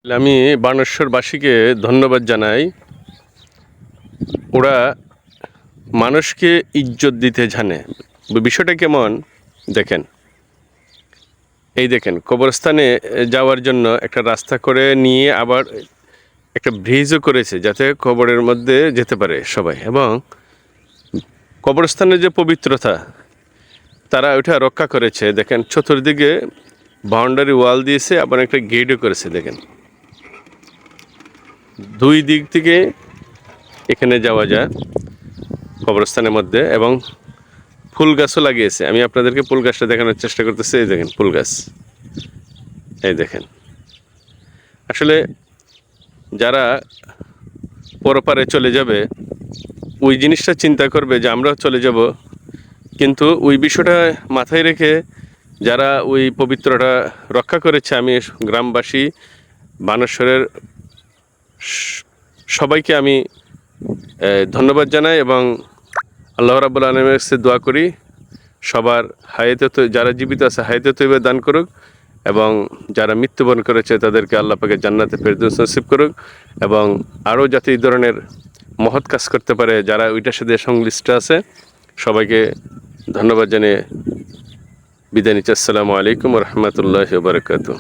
আমি বানেশ্বরবাসীকে ধন্যবাদ জানাই। ওরা মানুষকে ইজ্জত দিতে জানে। বিষয়টা কেমন দেখেন, এই দেখেন কবরস্থানে যাওয়ার জন্য একটা রাস্তা করে নিয়ে আবার একটা ব্রিজও করেছে যাতে কবরের মধ্যে যেতে পারে সবাই, এবং কবরস্থানের যে পবিত্রতা তারা ওইটা রক্ষা করেছে। দেখেন চতুর্দিকে বাউন্ডারি ওয়াল দিয়েছে, আবার একটা গেটও করেছে। দেখেন দুই দিক থেকে এখানে যাওয়া যায় কবরস্থানের মধ্যে, এবং ফুল গাছও লাগিয়েছে। আমি আপনাদেরকে ফুল গাছটা দেখানোর চেষ্টা করতেছি। এই দেখেন ফুল গাছ, এই দেখেন। আসলে যারা পরপারে চলে যাবে ওই জিনিসটা চিন্তা করবে যে আমরাও চলে যাব, কিন্তু ওই বিষয়টা মাথায় রেখে যারা ওই পবিত্রটা রক্ষা করেছে, আমি গ্রামবাসী বানেশ্বরের সবাইকে আমি ধন্যবাদ জানাই, এবং আল্লাহ রাব্বুল আলামিনের কাছে দোয়া করি সবার হায়াতে, যারা জীবিত আছে হায়াতে তৈবা দান করুক, এবং যারা মৃত্যুবরণ করেছে তাদেরকে আল্লাহ পাকে জান্নাতে ফেরদৌস নসিব করুক, এবং আরও যাতে এই ধরনের মহৎ কাজ করতে পারে যারা ওইটার সাথে সংশ্লিষ্ট আছে। সবাইকে ধন্যবাদ জানিয়ে বিদায় নিচ্ছি। আসসালামু আলাইকুম ওয়া রাহমাতুল্লাহি ওয়া বারাকাতুহু।